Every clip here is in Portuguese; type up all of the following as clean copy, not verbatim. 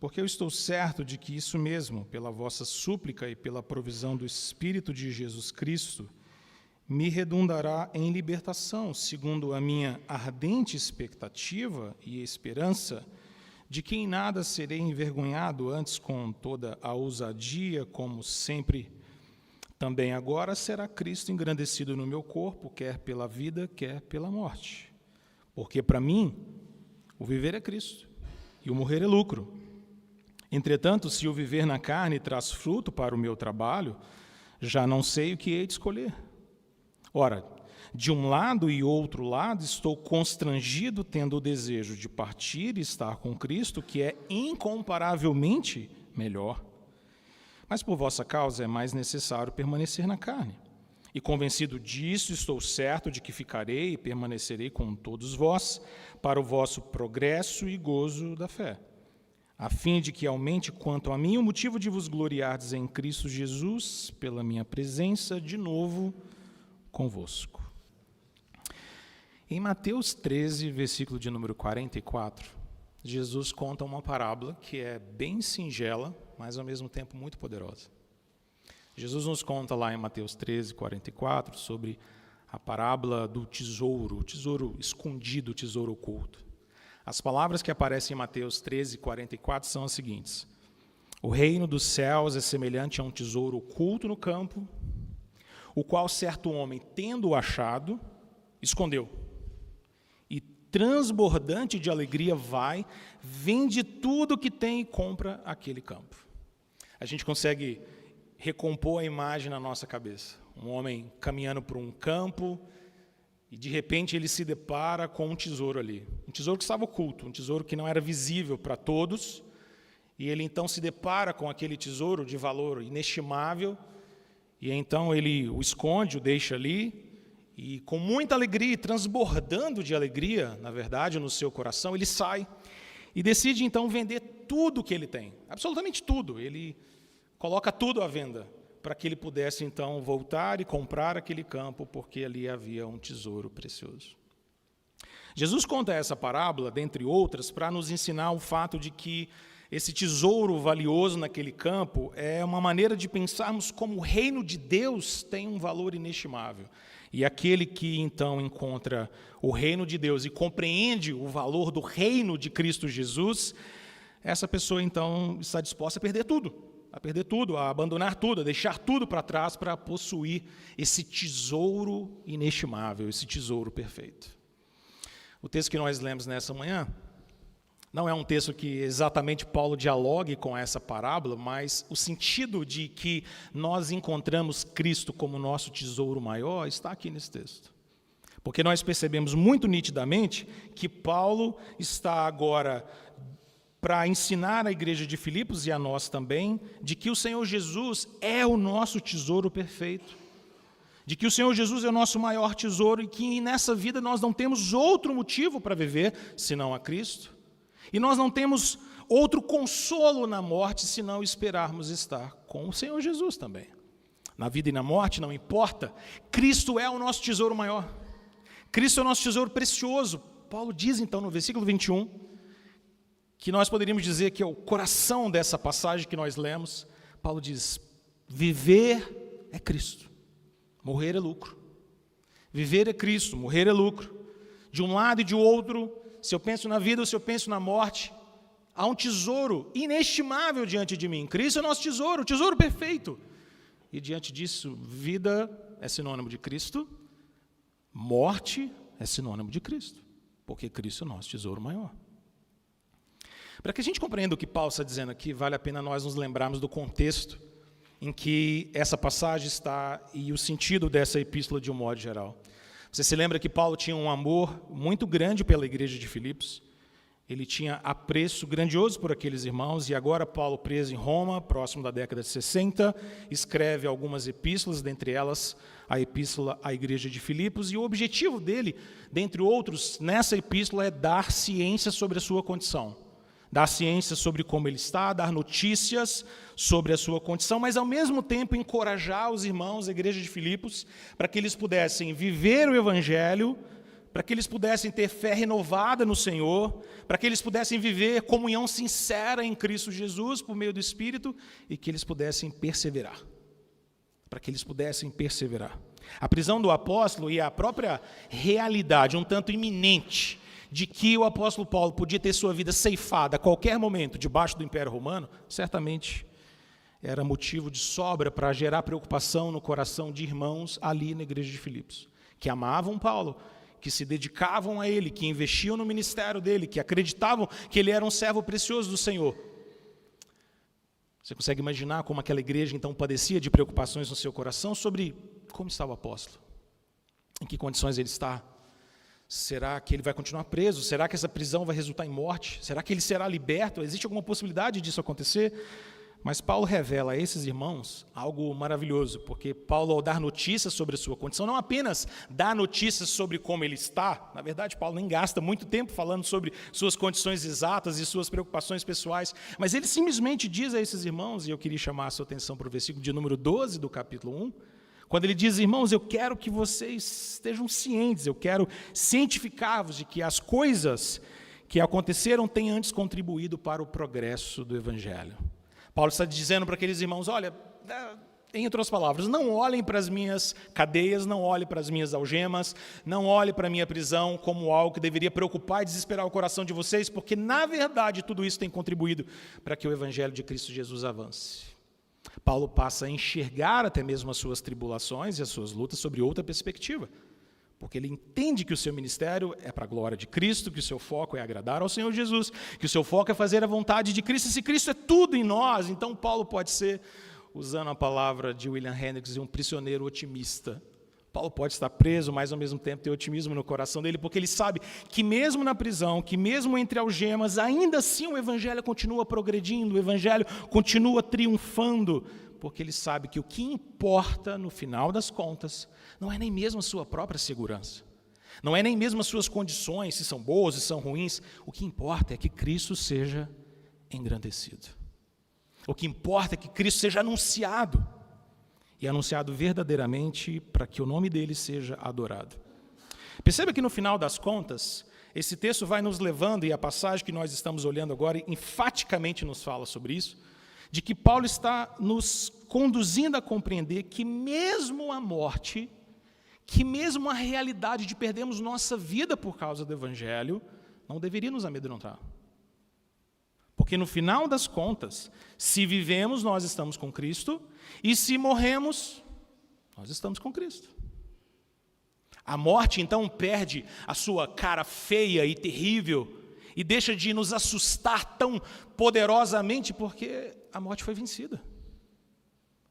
porque eu estou certo de que isso mesmo, pela vossa súplica e pela provisão do Espírito de Jesus Cristo, me redundará em libertação, segundo a minha ardente expectativa e esperança, de que em nada serei envergonhado, antes com toda a ousadia, como sempre, também agora será Cristo engrandecido no meu corpo, quer pela vida, quer pela morte. Porque para mim, o viver é Cristo, e o morrer é lucro. Entretanto, se o viver na carne traz fruto para o meu trabalho, já não sei o que hei de escolher. Ora, de um lado e outro lado, estou constrangido, tendo o desejo de partir e estar com Cristo, que é incomparavelmente melhor. Mas por vossa causa é mais necessário permanecer na carne. E convencido disso, estou certo de que ficarei e permanecerei com todos vós, para o vosso progresso e gozo da fé, a fim de que aumente quanto a mim o motivo de vos gloriardes em Cristo Jesus, pela minha presença de novo convosco. Em Mateus 13, versículo de número 44, Jesus conta uma parábola que é bem singela, mas ao mesmo tempo muito poderosa. Jesus nos conta lá em Mateus 13, 44, sobre a parábola do tesouro, o tesouro escondido, o tesouro oculto. As palavras que aparecem em Mateus 13, 44 são as seguintes: o reino dos céus é semelhante a um tesouro oculto no campo, o qual certo homem, tendo-o achado, escondeu. E transbordante de alegria vai, vende tudo que tem e compra aquele campo. A gente consegue recompor a imagem na nossa cabeça. Um homem caminhando por um campo e, de repente, ele se depara com um tesouro ali. Um tesouro que estava oculto, um tesouro que não era visível para todos. E ele, então, se depara com aquele tesouro de valor inestimável. E, então, ele o esconde, o deixa ali. E, com muita alegria, transbordando de alegria, na verdade, no seu coração, ele sai e decide, então, vender tudo que ele tem. Absolutamente tudo. Ele coloca tudo à venda, para que ele pudesse, então, voltar e comprar aquele campo, porque ali havia um tesouro precioso. Jesus conta essa parábola, dentre outras, para nos ensinar o fato de que esse tesouro valioso naquele campo é uma maneira de pensarmos como o reino de Deus tem um valor inestimável. E aquele que, então, encontra o reino de Deus e compreende o valor do reino de Cristo Jesus, essa pessoa, então, está disposta a perder tudo, a abandonar tudo, a deixar tudo para trás para possuir esse tesouro inestimável, esse tesouro perfeito. O texto que nós lemos nessa manhã não é um texto que exatamente Paulo dialogue com essa parábola, mas o sentido de que nós encontramos Cristo como nosso tesouro maior está aqui nesse texto. Porque nós percebemos muito nitidamente que Paulo está agora para ensinar à igreja de Filipos e a nós também, de que o Senhor Jesus é o nosso tesouro perfeito, de que o Senhor Jesus é o nosso maior tesouro e que nessa vida nós não temos outro motivo para viver senão a Cristo, e nós não temos outro consolo na morte senão esperarmos estar com o Senhor Jesus também. Na vida e na morte, não importa, Cristo é o nosso tesouro maior, Cristo é o nosso tesouro precioso. Paulo diz então no versículo 21, que nós poderíamos dizer que é o coração dessa passagem que nós lemos. Paulo diz: viver é Cristo, morrer é lucro. Viver é Cristo, morrer é lucro. De um lado e de outro, se eu penso na vida ou se eu penso na morte, há um tesouro inestimável diante de mim. Cristo é o nosso tesouro, o tesouro perfeito. E diante disso, vida é sinônimo de Cristo, morte é sinônimo de Cristo, porque Cristo é o nosso tesouro maior. Para que a gente compreenda o que Paulo está dizendo aqui, vale a pena nós nos lembrarmos do contexto em que essa passagem está e o sentido dessa epístola de um modo geral. Você se lembra que Paulo tinha um amor muito grande pela igreja de Filipos, ele tinha apreço grandioso por aqueles irmãos, e agora Paulo, preso em Roma, próximo da década de 60, escreve algumas epístolas, dentre elas a epístola à igreja de Filipos, e o objetivo dele, dentre outros, nessa epístola é dar ciência sobre a sua condição. Dar ciência sobre como ele está, dar notícias sobre a sua condição, mas ao mesmo tempo encorajar os irmãos da igreja de Filipos para que eles pudessem viver o evangelho para que eles pudessem ter fé renovada no Senhor, para que eles pudessem viver comunhão sincera em Cristo Jesus por meio do Espírito e que eles pudessem perseverar. Para que eles pudessem perseverar. A prisão do apóstolo e a própria realidade, um tanto iminente, de que o apóstolo Paulo podia ter sua vida ceifada a qualquer momento debaixo do Império Romano, certamente era motivo de sobra para gerar preocupação no coração de irmãos ali na igreja de Filipos, que amavam Paulo, que se dedicavam a ele, que investiam no ministério dele, que acreditavam que ele era um servo precioso do Senhor. Você consegue imaginar como aquela igreja então padecia de preocupações no seu coração sobre como está o apóstolo? Em que condições ele está? Será que ele vai continuar preso? Será que essa prisão vai resultar em morte? Será que ele será liberto? Existe alguma possibilidade disso acontecer? Mas Paulo revela a esses irmãos algo maravilhoso, porque Paulo, ao dar notícias sobre a sua condição, não apenas dá notícias sobre como ele está, na verdade Paulo nem gasta muito tempo falando sobre suas condições exatas e suas preocupações pessoais, mas ele simplesmente diz a esses irmãos, e eu queria chamar a sua atenção para o versículo de número 12 do capítulo 1, quando ele diz, irmãos, eu quero que vocês estejam cientes, eu quero cientificar-vos de que as coisas que aconteceram têm antes contribuído para o progresso do Evangelho. Paulo está dizendo para aqueles irmãos, olha, em outras palavras, não olhem para as minhas cadeias, não olhem para as minhas algemas, não olhem para a minha prisão como algo que deveria preocupar e desesperar o coração de vocês, porque, na verdade, tudo isso tem contribuído para que o Evangelho de Cristo Jesus avance. Paulo passa a enxergar até mesmo as suas tribulações e as suas lutas sobre outra perspectiva, porque ele entende que o seu ministério é para a glória de Cristo, que o seu foco é agradar ao Senhor Jesus, que o seu foco é fazer a vontade de Cristo, e se Cristo é tudo em nós, então Paulo pode ser, usando a palavra de William Hendricks, um prisioneiro otimista. Paulo pode estar preso, mas ao mesmo tempo ter otimismo no coração dele, porque ele sabe que mesmo na prisão, que mesmo entre algemas, ainda assim o Evangelho continua progredindo, o Evangelho continua triunfando, porque ele sabe que o que importa no final das contas não é nem mesmo a sua própria segurança, não é nem mesmo as suas condições, se são boas, se são ruins, o que importa é que Cristo seja engrandecido. O que importa é que Cristo seja anunciado, e anunciado verdadeiramente para que o nome dele seja adorado. Perceba que no final das contas, esse texto vai nos levando, e a passagem que nós estamos olhando agora enfaticamente nos fala sobre isso, de que Paulo está nos conduzindo a compreender que mesmo a morte, que mesmo a realidade de perdermos nossa vida por causa do Evangelho, não deveria nos amedrontar. Porque no final das contas, se vivemos, nós estamos com Cristo, e se morremos, nós estamos com Cristo. A morte, então, perde a sua cara feia e terrível, e deixa de nos assustar tão poderosamente, porque a morte foi vencida.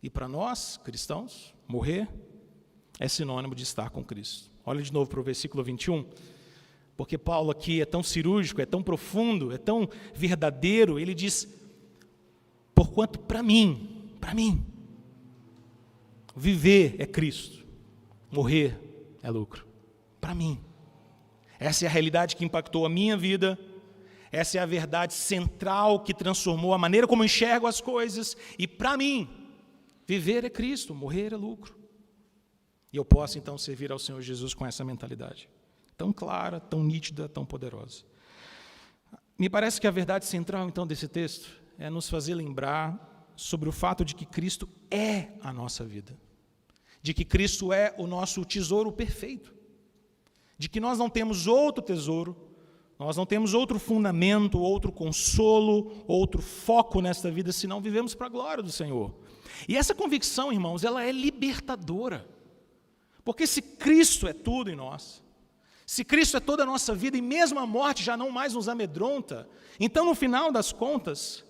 E para nós, cristãos, morrer é sinônimo de estar com Cristo. Olha de novo para o versículo 21, porque Paulo aqui é tão cirúrgico, é tão profundo, é tão verdadeiro, ele diz, porquanto para mim, viver é Cristo, morrer é lucro. Para mim. Essa é a realidade que impactou a minha vida, essa é a verdade central que transformou a maneira como eu enxergo as coisas, e para mim, viver é Cristo, morrer é lucro. E eu posso então servir ao Senhor Jesus com essa mentalidade, tão clara, tão nítida, tão poderosa. Me parece que a verdade central então desse texto é nos fazer lembrar sobre o fato de que Cristo é a nossa vida, de que Cristo é o nosso tesouro perfeito, de que nós não temos outro tesouro, nós não temos outro fundamento, outro consolo, outro foco nesta vida, senão vivemos para a glória do Senhor. E essa convicção, irmãos, ela é libertadora. Porque se Cristo é tudo em nós, se Cristo é toda a nossa vida, e mesmo a morte já não mais nos amedronta, então no final das contas,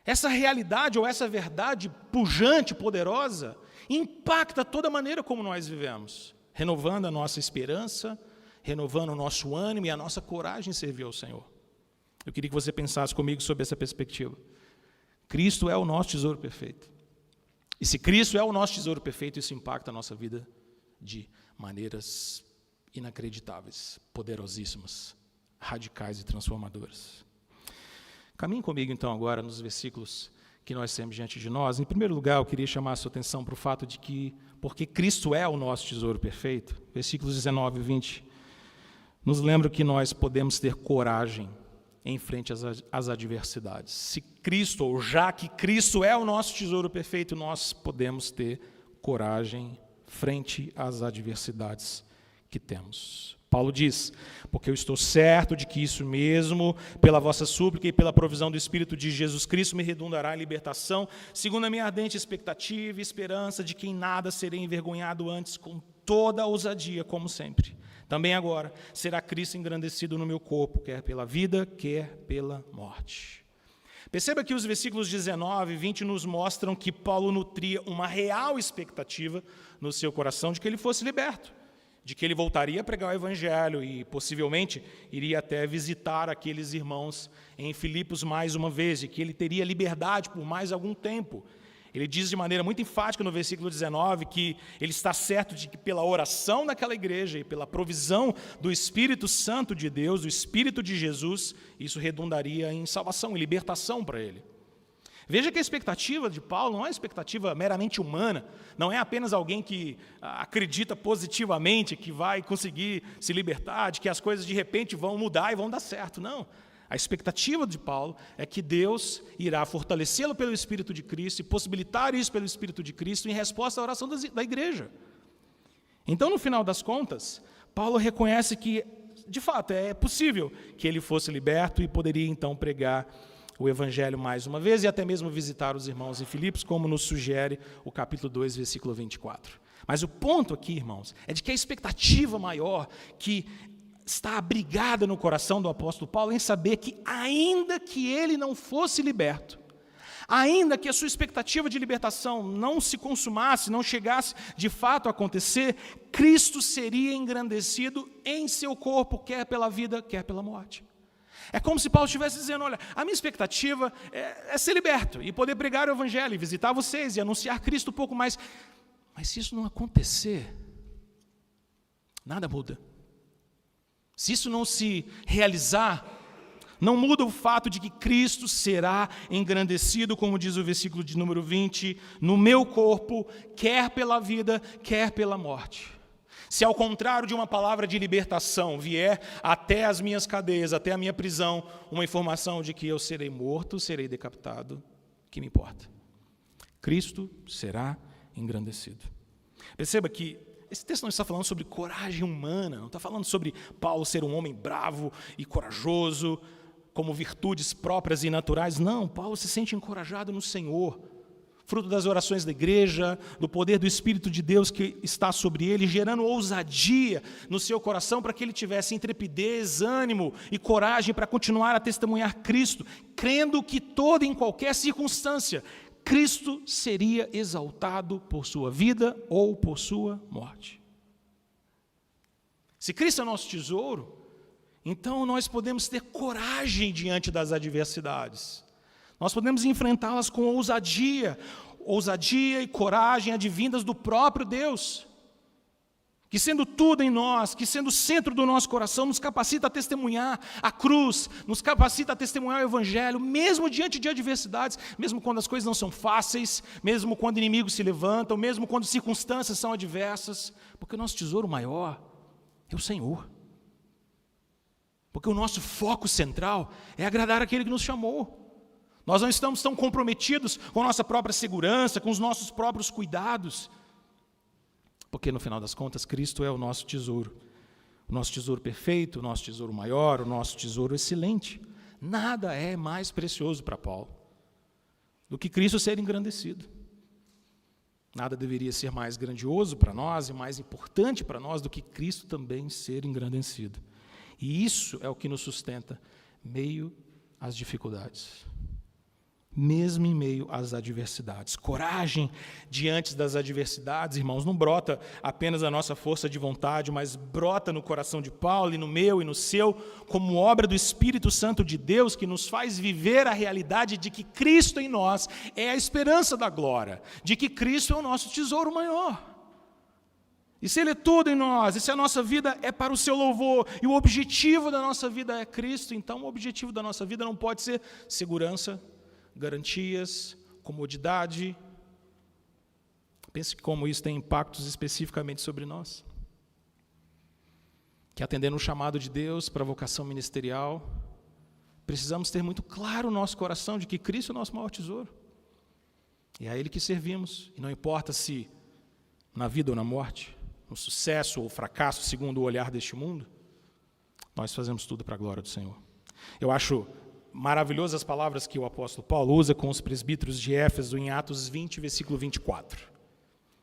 essa realidade ou essa verdade pujante, poderosa, impacta toda a maneira como nós vivemos, renovando a nossa esperança, renovando o nosso ânimo e a nossa coragem em servir ao Senhor. Eu queria que você pensasse comigo sobre essa perspectiva. Cristo é o nosso tesouro perfeito. E se Cristo é o nosso tesouro perfeito, isso impacta a nossa vida de maneiras inacreditáveis, poderosíssimas, radicais e transformadoras. Caminhe comigo então agora nos versículos que nós temos diante de nós. Em primeiro lugar, eu queria chamar a sua atenção para o fato de que, porque Cristo é o nosso tesouro perfeito, versículos 19 e 20, nos lembra que nós podemos ter coragem em frente às adversidades. Se Cristo, ou já que Cristo é o nosso tesouro perfeito, nós podemos ter coragem frente às adversidades que temos. Paulo diz: porque eu estou certo de que isso mesmo, pela vossa súplica e pela provisão do Espírito de Jesus Cristo, me redundará em libertação, segundo a minha ardente expectativa e esperança de que em nada serei envergonhado, antes com toda a ousadia, como sempre. Também agora será Cristo engrandecido no meu corpo, quer pela vida, quer pela morte. Perceba que os versículos 19 e 20 nos mostram que Paulo nutria uma real expectativa no seu coração de que ele fosse liberto, de que ele voltaria a pregar o Evangelho e possivelmente iria até visitar aqueles irmãos em Filipos mais uma vez, e que ele teria liberdade por mais algum tempo. Ele diz de maneira muito enfática no versículo 19 que ele está certo de que pela oração daquela igreja e pela provisão do Espírito Santo de Deus, do Espírito de Jesus, isso redundaria em salvação, em libertação para ele. Veja que a expectativa de Paulo não é uma expectativa meramente humana, não é apenas alguém que acredita positivamente que vai conseguir se libertar, de que as coisas de repente vão mudar e vão dar certo, não. A expectativa de Paulo é que Deus irá fortalecê-lo pelo Espírito de Cristo e possibilitar isso pelo Espírito de Cristo em resposta à oração da igreja. Então, no final das contas, Paulo reconhece que, de fato, é possível que ele fosse liberto e poderia então pregar o Evangelho mais uma vez e até mesmo visitar os irmãos em Filipos, como nos sugere o capítulo 2, versículo 24. Mas o ponto aqui, irmãos, é de que a expectativa maior que está abrigada no coração do apóstolo Paulo em saber que, ainda que ele não fosse liberto, ainda que a sua expectativa de libertação não se consumasse, não chegasse de fato a acontecer, Cristo seria engrandecido em seu corpo, quer pela vida, quer pela morte. É como se Paulo estivesse dizendo: olha, a minha expectativa é ser liberto e poder pregar o Evangelho, e visitar vocês e anunciar Cristo um pouco mais. Mas se isso não acontecer, nada muda. Se isso não se realizar, não muda o fato de que Cristo será engrandecido, como diz o versículo de número 20, no meu corpo, quer pela vida, quer pela morte. Se ao contrário de uma palavra de libertação vier até as minhas cadeias, até a minha prisão, uma informação de que eu serei morto, serei decapitado, que me importa? Cristo será engrandecido. Perceba que esse texto não está falando sobre coragem humana, não está falando sobre Paulo ser um homem bravo e corajoso, como virtudes próprias e naturais. Não, Paulo se sente encorajado no Senhor, fruto das orações da igreja, do poder do Espírito de Deus que está sobre ele, gerando ousadia no seu coração para que ele tivesse intrepidez, ânimo e coragem para continuar a testemunhar Cristo, crendo que toda e em qualquer circunstância Cristo seria exaltado por sua vida ou por sua morte. Se Cristo é nosso tesouro, então nós podemos ter coragem diante das adversidades. Nós podemos enfrentá-las com ousadia e coragem advindas do próprio Deus, que sendo tudo em nós, que sendo o centro do nosso coração, nos capacita a testemunhar a cruz, nos capacita a testemunhar o Evangelho, mesmo diante de adversidades, mesmo quando as coisas não são fáceis, mesmo quando inimigos se levantam, mesmo quando circunstâncias são adversas, porque o nosso tesouro maior é o Senhor. Porque o nosso foco central é agradar aquele que nos chamou. Nós não estamos tão comprometidos com a nossa própria segurança, com os nossos próprios cuidados, porque no final das contas Cristo é o nosso tesouro perfeito, o nosso tesouro maior, o nosso tesouro excelente. Nada é mais precioso para Paulo do que Cristo ser engrandecido. Nada deveria ser mais grandioso para nós e mais importante para nós do que Cristo também ser engrandecido. E isso é o que nos sustenta meio às dificuldades, mesmo em meio às adversidades. Coragem diante das adversidades, irmãos, não brota apenas a nossa força de vontade, mas brota no coração de Paulo e no meu e no seu, como obra do Espírito Santo de Deus, que nos faz viver a realidade de que Cristo em nós é a esperança da glória, de que Cristo é o nosso tesouro maior. E se Ele é tudo em nós, e se a nossa vida é para o seu louvor, e o objetivo da nossa vida é Cristo, então o objetivo da nossa vida não pode ser segurança, garantias, comodidade. Pense como isso tem impactos especificamente sobre nós. que atendendo o chamado de Deus para a vocação ministerial, precisamos ter muito claro o nosso coração de que Cristo é o nosso maior tesouro. E é a Ele que servimos, e não importa se na vida ou na morte, no sucesso ou fracasso, segundo o olhar deste mundo, nós fazemos tudo para a glória do Senhor. Eu acho maravilhosas as palavras que o apóstolo Paulo usa com os presbíteros de Éfeso em Atos 20, versículo 24.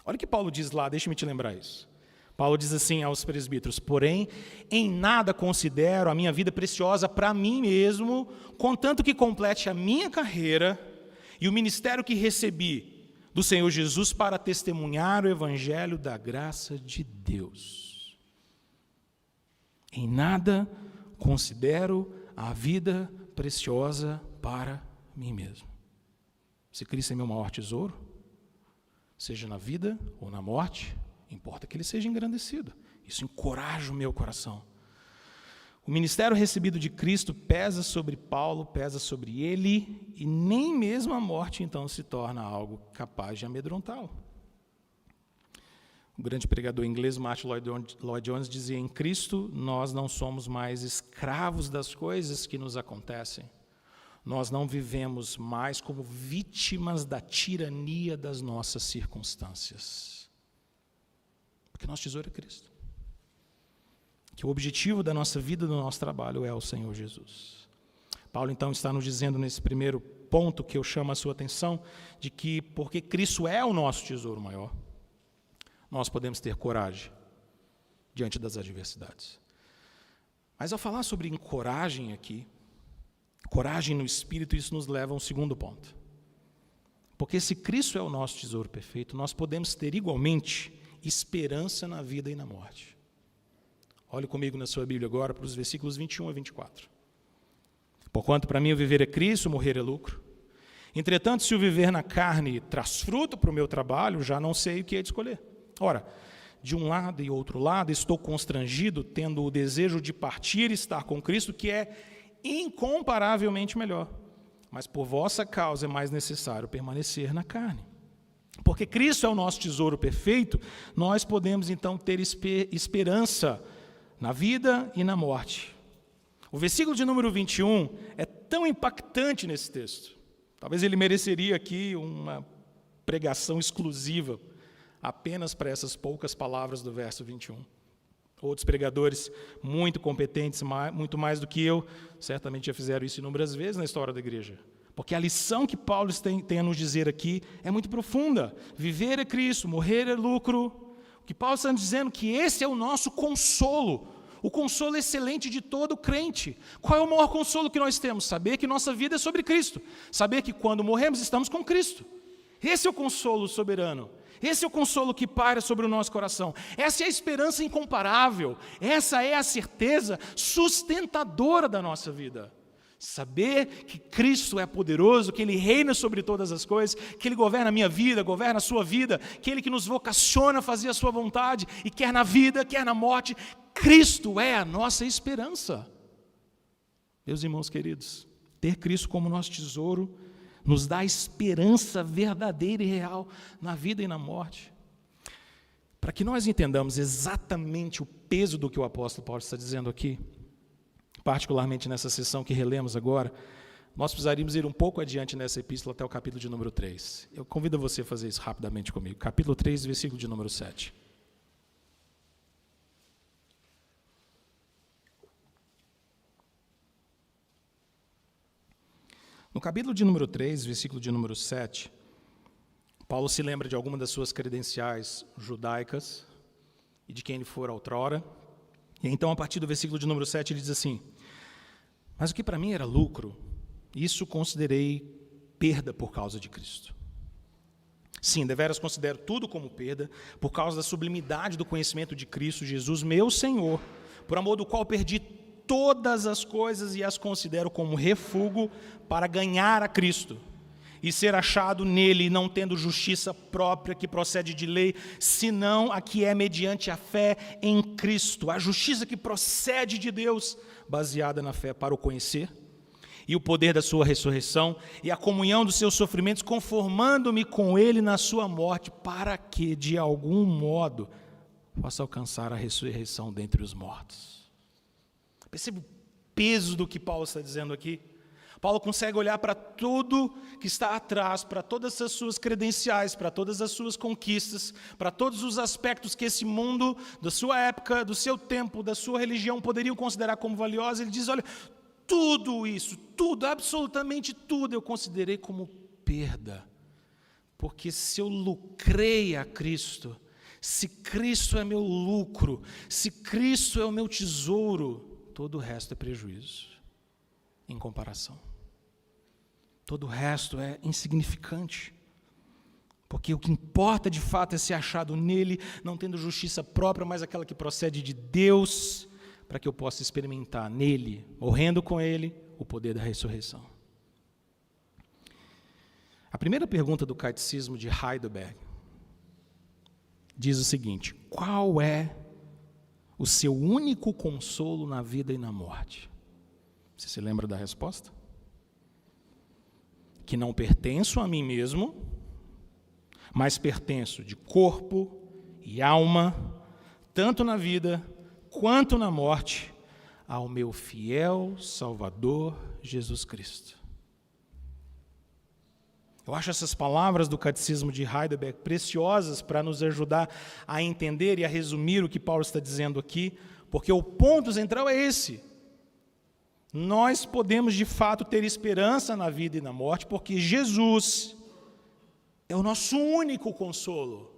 Olha o que Paulo diz lá, deixa-me te lembrar isso. Paulo diz assim aos presbíteros: porém, em nada considero a minha vida preciosa para mim mesmo, contanto que complete a minha carreira e o ministério que recebi do Senhor Jesus para testemunhar o evangelho da graça de Deus. Em nada considero a vida preciosa para mim mesmo. Se Cristo é meu maior tesouro, seja na vida ou na morte, importa que ele seja engrandecido. Isso encoraja o meu coração. O ministério recebido de Cristo pesa sobre Paulo, pesa sobre ele, e nem mesmo a morte então se torna algo capaz de amedrontá-lo. O grande pregador inglês Martin Lloyd Jones dizia: em Cristo nós não somos mais escravos das coisas que nos acontecem. Nós não vivemos mais como vítimas da tirania das nossas circunstâncias. Porque nosso tesouro é Cristo. Que o objetivo da nossa vida, do nosso trabalho, é o Senhor Jesus. Paulo, então, está nos dizendo nesse primeiro ponto que eu chamo a sua atenção, de que, porque Cristo é o nosso tesouro maior, nós podemos ter coragem diante das adversidades. Mas ao falar sobre coragem aqui, coragem no Espírito, isso nos leva a um segundo ponto. Porque se Cristo é o nosso tesouro perfeito, nós podemos ter igualmente esperança na vida e na morte. Olhe comigo na sua Bíblia agora para os versículos 21 a 24. Porquanto para mim o viver é Cristo, o morrer é lucro. Entretanto, se o viver na carne traz fruto para o meu trabalho, já não sei o que é de escolher. Ora, de um lado e outro lado, estou constrangido, tendo o desejo de partir e estar com Cristo, que é incomparavelmente melhor. Mas por vossa causa é mais necessário permanecer na carne. Porque Cristo é o nosso tesouro perfeito, nós podemos então ter esperança na vida e na morte. O versículo de número 21 é tão impactante nesse texto. Talvez ele mereceria aqui uma pregação exclusiva, apenas para essas poucas palavras do verso 21. Outros pregadores muito competentes, muito mais do que eu, certamente já fizeram isso inúmeras vezes na história da igreja. Porque a lição que Paulo tem a nos dizer aqui é muito profunda. Viver é Cristo, morrer é lucro. O que Paulo está nos dizendo é que esse é o nosso consolo, o consolo excelente de todo crente. Qual é o maior consolo que nós temos? Saber que nossa vida é sobre Cristo. Saber que quando morremos estamos com Cristo. Esse é o consolo soberano. Esse é o consolo que paira sobre o nosso coração. Essa é a esperança incomparável. Essa é a certeza sustentadora da nossa vida. Saber que Cristo é poderoso, que Ele reina sobre todas as coisas, que Ele governa a minha vida, governa a sua vida, que Ele que nos vocaciona a fazer a sua vontade, e quer na vida, quer na morte, Cristo é a nossa esperança. Meus irmãos queridos, ter Cristo como nosso tesouro nos dá esperança verdadeira e real na vida e na morte. Para que nós entendamos exatamente o peso do que o apóstolo Paulo está dizendo aqui, particularmente nessa sessão que relemos agora, nós precisaríamos ir um pouco adiante nessa epístola até o capítulo de número 3. Eu convido você a fazer isso rapidamente comigo. Capítulo 3, versículo de número 7. No capítulo de número 3, versículo de número 7, Paulo se lembra de algumas das suas credenciais judaicas e de quem ele fora outrora. E então, a partir do versículo de número 7, ele diz assim: mas o que para mim era lucro, isso considerei perda por causa de Cristo. Sim, deveras considero tudo como perda, por causa da sublimidade do conhecimento de Cristo Jesus, meu Senhor, por amor do qual perdi todas as coisas e as considero como refúgio para ganhar a Cristo e ser achado nele, não tendo justiça própria que procede de lei, senão a que é mediante a fé em Cristo, a justiça que procede de Deus, baseada na fé para o conhecer, e o poder da sua ressurreição, e a comunhão dos seus sofrimentos, conformando-me com ele na sua morte, para que, de algum modo, possa alcançar a ressurreição dentre os mortos. Percebe o peso do que Paulo está dizendo aqui? Paulo consegue olhar para tudo que está atrás, para todas as suas credenciais, para todas as suas conquistas, para todos os aspectos que esse mundo, da sua época, do seu tempo, da sua religião, poderiam considerar como valiosos. Ele diz, olha, tudo isso, tudo, absolutamente tudo, eu considerei como perda. Porque se eu lucrei a Cristo, se Cristo é meu lucro, se Cristo é o meu tesouro, todo o resto é prejuízo, em comparação. Todo o resto é insignificante. Porque o que importa de fato é ser achado nele, não tendo justiça própria, mas aquela que procede de Deus, para que eu possa experimentar nele, morrendo com ele, o poder da ressurreição. A primeira pergunta do Catecismo de Heidelberg diz o seguinte: qual é o seu único consolo na vida e na morte? Você se lembra da resposta? Que não pertenço a mim mesmo, mas pertenço de corpo e alma, tanto na vida quanto na morte, ao meu fiel Salvador Jesus Cristo. Eu acho essas palavras do Catecismo de Heidelberg preciosas para nos ajudar a entender e a resumir o que Paulo está dizendo aqui, porque o ponto central é esse. Nós podemos, de fato, ter esperança na vida e na morte, porque Jesus é o nosso único consolo.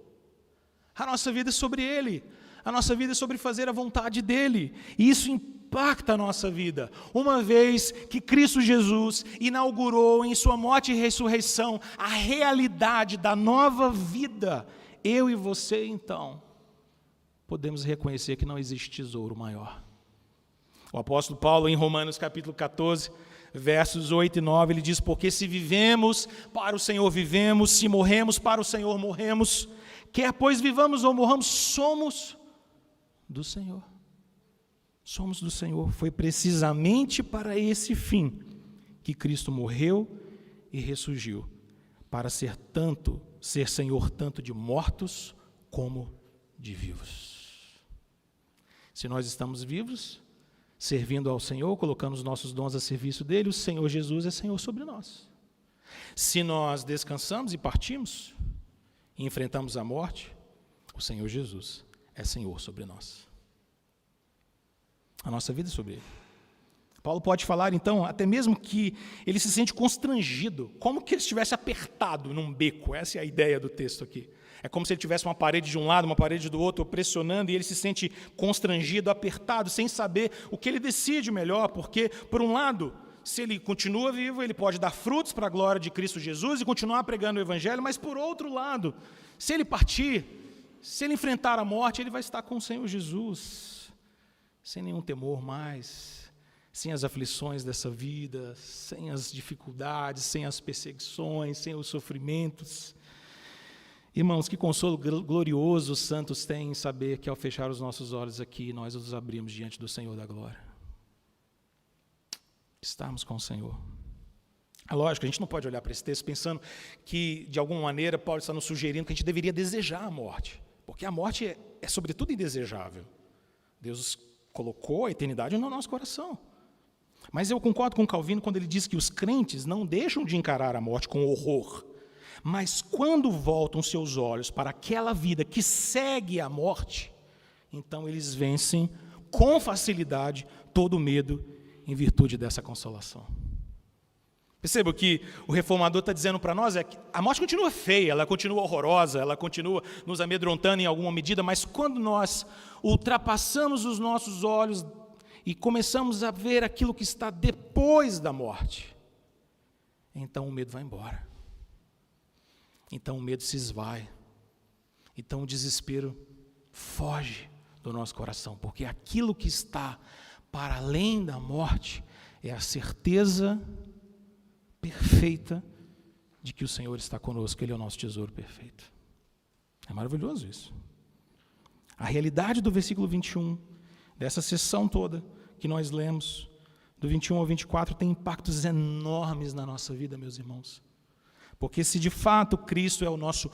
A nossa vida é sobre Ele, a nossa vida é sobre fazer a vontade dEle, e isso impacta a nossa vida, uma vez que Cristo Jesus inaugurou em sua morte e ressurreição a realidade da nova vida. Eu e você, então, podemos reconhecer que não existe tesouro maior. O apóstolo Paulo, em Romanos capítulo 14, versos 8 e 9, ele diz, porque se vivemos, para o Senhor vivemos, se morremos, para o Senhor morremos, quer pois vivamos ou morramos, somos do Senhor. Somos do Senhor. Foi precisamente para esse fim que Cristo morreu e ressurgiu, para ser Senhor tanto de mortos como de vivos. Se nós estamos vivos, servindo ao Senhor, colocando os nossos dons a serviço dele, o Senhor Jesus é Senhor sobre nós. Se nós descansamos e partimos, e enfrentamos a morte, o Senhor Jesus é Senhor sobre nós. A nossa vida é sobre Ele. Paulo pode falar, então, até mesmo que ele se sente constrangido, como que ele estivesse apertado num beco. Essa é a ideia do texto aqui. É como se ele tivesse uma parede de um lado, uma parede do outro, pressionando, e ele se sente constrangido, apertado, sem saber o que ele decide melhor, porque, por um lado, se ele continua vivo, ele pode dar frutos para a glória de Cristo Jesus e continuar pregando o Evangelho, mas, por outro lado, se ele partir, se ele enfrentar a morte, ele vai estar com o Senhor Jesus, sem nenhum temor mais, sem as aflições dessa vida, sem as dificuldades, sem as perseguições, sem os sofrimentos. Irmãos, que consolo glorioso os santos têm em saber que ao fechar os nossos olhos aqui, nós os abrimos diante do Senhor da glória. Estarmos com o Senhor. É lógico, a gente não pode olhar para esse texto pensando que, de alguma maneira, Paulo está nos sugerindo que a gente deveria desejar a morte, porque a morte é sobretudo indesejável. Deus colocou a eternidade no nosso coração. Mas eu concordo com Calvino quando ele diz que os crentes não deixam de encarar a morte com horror, mas quando voltam seus olhos para aquela vida que segue a morte, então eles vencem com facilidade todo o medo em virtude dessa consolação. Perceba que o reformador está dizendo para nós é que a morte continua feia, ela continua horrorosa, ela continua nos amedrontando em alguma medida, mas quando nós ultrapassamos os nossos olhos e começamos a ver aquilo que está depois da morte, então o medo vai embora. Então o medo se esvai. Então o desespero foge do nosso coração, porque aquilo que está para além da morte é a certeza perfeita de que o Senhor está conosco, Ele é o nosso tesouro perfeito. É maravilhoso isso. A realidade do versículo 21, dessa sessão toda que nós lemos, do 21 ao 24, tem impactos enormes na nossa vida, meus irmãos. Porque se de fato Cristo é o nosso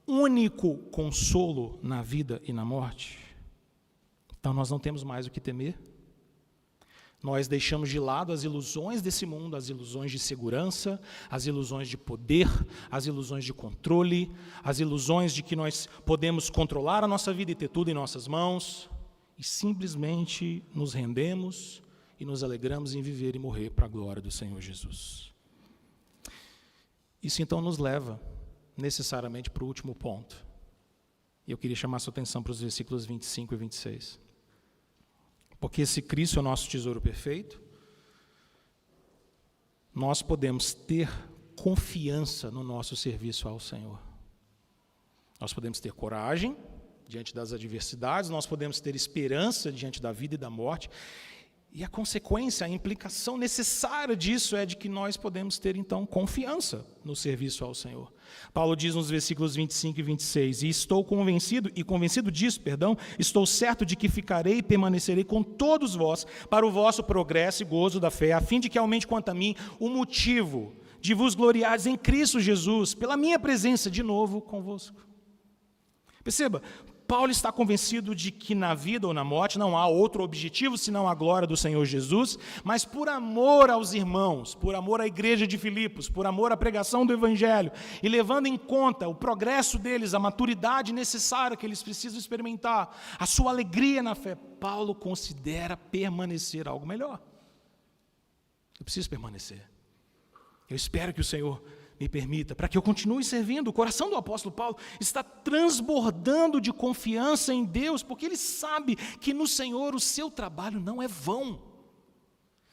único consolo na vida e na morte, então nós não temos mais o que temer, Nós deixamos de lado as ilusões desse mundo, as ilusões de segurança, as ilusões de poder, as ilusões de controle, as ilusões de que nós podemos controlar a nossa vida e ter tudo em nossas mãos, e simplesmente nos rendemos e nos alegramos em viver e morrer para a glória do Senhor Jesus. Isso então nos leva necessariamente para o último ponto. E eu queria chamar a sua atenção para os versículos 25 e 26. Porque se Cristo é o nosso tesouro perfeito, nós podemos ter confiança no nosso serviço ao Senhor. Nós podemos ter coragem diante das adversidades, nós podemos ter esperança diante da vida e da morte, e a consequência, a implicação necessária disso é de que nós podemos ter, então, confiança no serviço ao Senhor. Paulo diz nos versículos 25 e 26, estou certo de que ficarei e permanecerei com todos vós para o vosso progresso e gozo da fé, a fim de que aumente quanto a mim o motivo de vos gloriares em Cristo Jesus, pela minha presença de novo convosco. Perceba, Paulo está convencido de que na vida ou na morte não há outro objetivo senão a glória do Senhor Jesus, mas por amor aos irmãos, por amor à igreja de Filipos, por amor à pregação do Evangelho, e levando em conta o progresso deles, a maturidade necessária que eles precisam experimentar, a sua alegria na fé, Paulo considera permanecer algo melhor. Eu preciso permanecer. Eu espero que o Senhor me permita, para que eu continue servindo. O coração do apóstolo Paulo está transbordando de confiança em Deus, porque ele sabe que no Senhor o seu trabalho não é vão.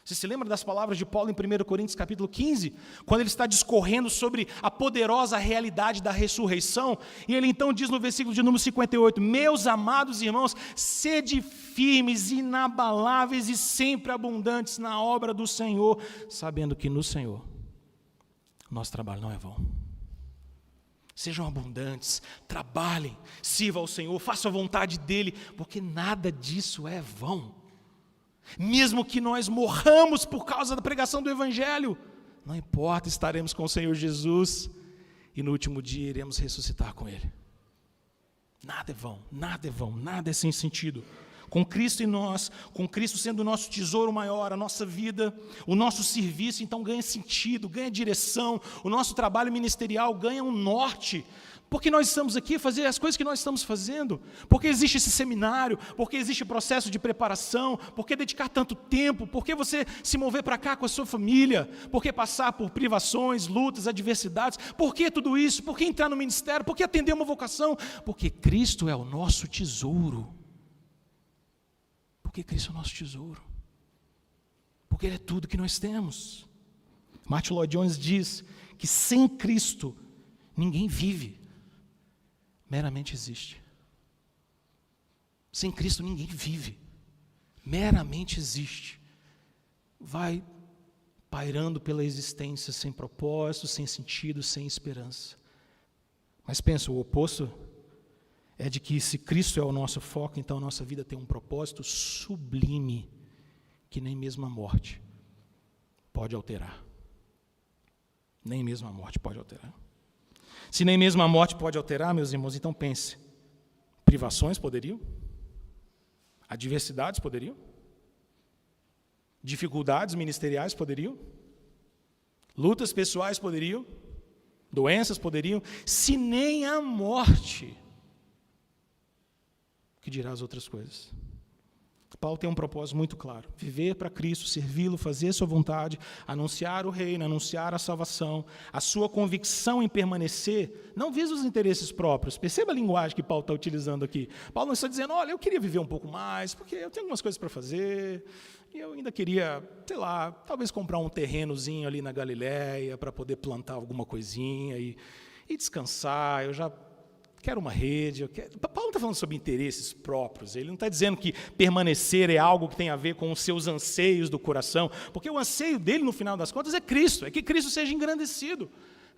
Você se lembra das palavras de Paulo em 1 Coríntios capítulo 15? Quando ele está discorrendo sobre a poderosa realidade da ressurreição, e ele então diz no versículo de número 58, meus amados irmãos, sede firmes, inabaláveis e sempre abundantes na obra do Senhor, sabendo que no Senhor nosso trabalho não é vão. Sejam abundantes, trabalhem, sirvam ao Senhor, façam a vontade dEle, porque nada disso é vão. Mesmo que nós morramos por causa da pregação do Evangelho, não importa, estaremos com o Senhor Jesus e no último dia iremos ressuscitar com Ele. Nada é vão, nada é vão, nada é sem sentido. Com Cristo em nós, com Cristo sendo o nosso tesouro maior, a nossa vida, o nosso serviço, então ganha sentido, ganha direção, o nosso trabalho ministerial ganha um norte, porque nós estamos aqui a fazer as coisas que nós estamos fazendo, porque existe esse seminário, porque existe processo de preparação, porque dedicar tanto tempo, porque você se mover para cá com a sua família, porque passar por privações, lutas, adversidades, por que tudo isso, por que entrar no ministério, por que atender uma vocação, porque Cristo é o nosso tesouro. Porque Cristo é o nosso tesouro. Porque Ele é tudo que nós temos. Martin Lloyd Jones diz que sem Cristo ninguém vive, meramente existe. Sem Cristo ninguém vive, meramente existe. Vai pairando pela existência sem propósito, sem sentido, sem esperança. Mas pensa, o oposto é de que se Cristo é o nosso foco, então a nossa vida tem um propósito sublime, que nem mesmo a morte pode alterar. Nem mesmo a morte pode alterar. Se nem mesmo a morte pode alterar, meus irmãos, então pense, privações poderiam? Adversidades poderiam? Dificuldades ministeriais poderiam? Lutas pessoais poderiam? Doenças poderiam? Se nem a morte, que dirá as outras coisas? Paulo tem um propósito muito claro: viver para Cristo, servi-lo, fazer a sua vontade, anunciar o reino, anunciar a salvação. A sua convicção em permanecer não visa os interesses próprios. Perceba a linguagem que Paulo está utilizando aqui. Paulo não está dizendo, olha, eu queria viver um pouco mais, porque eu tenho algumas coisas para fazer, e eu ainda queria, sei lá, talvez comprar um terrenozinho ali na Galileia para poder plantar alguma coisinha e descansar. Eu já quero uma rede. Paulo não está falando sobre interesses próprios. Ele não está dizendo que permanecer é algo que tem a ver com os seus anseios do coração, porque o anseio dele, no final das contas, é Cristo, é que Cristo seja engrandecido.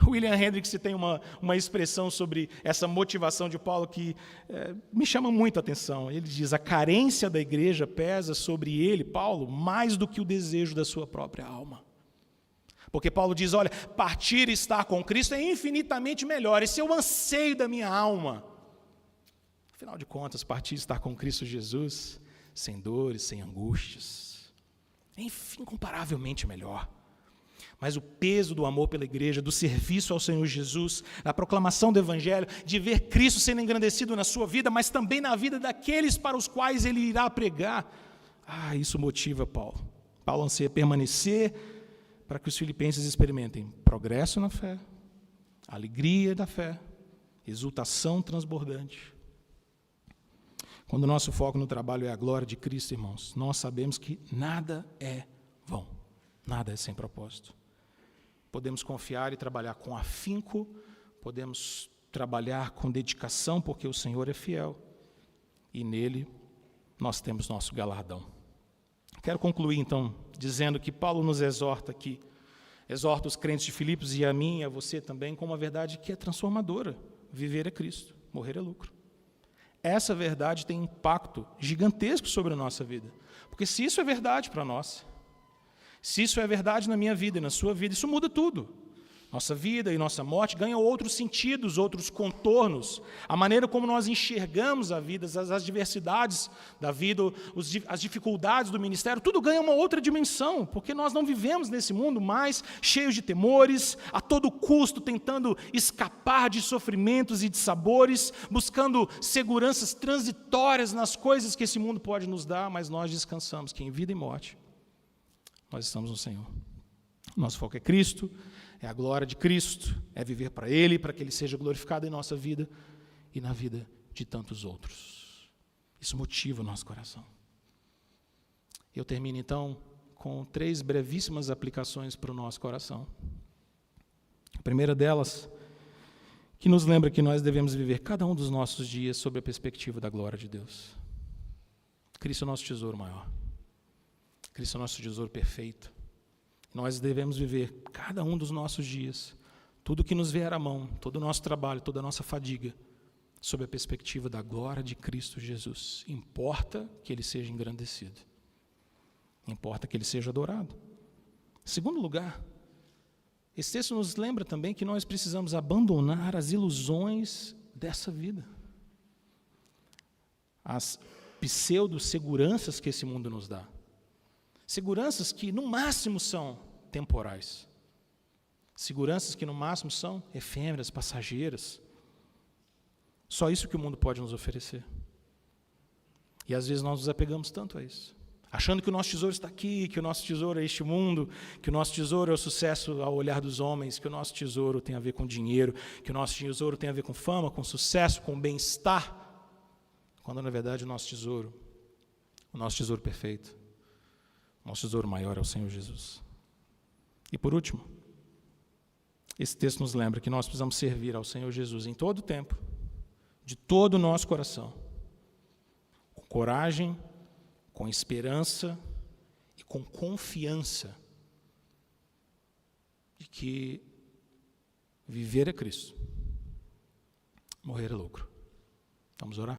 William Hendricks tem uma expressão sobre essa motivação de Paulo que me chama muito a atenção. Ele diz, a carência da igreja pesa sobre ele, Paulo, mais do que o desejo da sua própria alma. Porque Paulo diz, olha, partir e estar com Cristo é infinitamente melhor, esse é o anseio da minha alma. Afinal de contas, partir e estar com Cristo Jesus, sem dores, sem angústias, é incomparavelmente melhor. Mas o peso do amor pela igreja, do serviço ao Senhor Jesus, da proclamação do Evangelho, de ver Cristo sendo engrandecido na sua vida, mas também na vida daqueles para os quais Ele irá pregar, isso motiva Paulo. Paulo anseia permanecer para que os filipenses experimentem progresso na fé, alegria da fé, exultação transbordante. Quando o nosso foco no trabalho é a glória de Cristo, irmãos, nós sabemos que nada é vão, nada é sem propósito. Podemos confiar e trabalhar com afinco, podemos trabalhar com dedicação, porque o Senhor é fiel, e nele nós temos nosso galardão. Quero concluir, então, dizendo que Paulo nos exorta aqui, exorta os crentes de Filipos e a mim e a você também, com uma verdade que é transformadora. Viver é Cristo, morrer é lucro. Essa verdade tem impacto gigantesco sobre a nossa vida. Porque se isso é verdade para nós, se isso é verdade na minha vida e na sua vida, isso muda tudo. Nossa vida e nossa morte ganham outros sentidos, outros contornos. A maneira como nós enxergamos a vida, as adversidades da vida, as dificuldades do ministério, tudo ganha uma outra dimensão, porque nós não vivemos nesse mundo mais cheios de temores, a todo custo tentando escapar de sofrimentos e de sabores, buscando seguranças transitórias nas coisas que esse mundo pode nos dar, mas nós descansamos que em vida e morte nós estamos no Senhor. Nosso foco é Cristo, é a glória de Cristo, é viver para Ele, para que Ele seja glorificado em nossa vida e na vida de tantos outros. Isso motiva o nosso coração. Eu termino, então, com 3 brevíssimas aplicações para o nosso coração. A primeira delas, que nos lembra que nós devemos viver cada um dos nossos dias sob a perspectiva da glória de Deus. Cristo é o nosso tesouro maior. Cristo é o nosso tesouro perfeito. Nós devemos viver cada um dos nossos dias, tudo que nos vier à mão, todo o nosso trabalho, toda a nossa fadiga, sob a perspectiva da glória de Cristo Jesus. Importa que Ele seja engrandecido. Importa que Ele seja adorado. Em segundo lugar, esse texto nos lembra também que nós precisamos abandonar as ilusões dessa vida. As pseudo-seguranças que esse mundo nos dá. Seguranças que, no máximo, são temporais. Seguranças que, no máximo, são efêmeras, passageiras. Só isso que o mundo pode nos oferecer. E, às vezes, nós nos apegamos tanto a isso. Achando que o nosso tesouro está aqui, que o nosso tesouro é este mundo, que o nosso tesouro é o sucesso ao olhar dos homens, que o nosso tesouro tem a ver com dinheiro, que o nosso tesouro tem a ver com fama, com sucesso, com bem-estar. Quando, na verdade, o nosso tesouro perfeito, nosso tesouro maior é o Senhor Jesus. E por último, esse texto nos lembra que nós precisamos servir ao Senhor Jesus em todo o tempo, de todo o nosso coração, com coragem, com esperança e com confiança de que viver é Cristo, morrer é lucro. Vamos orar?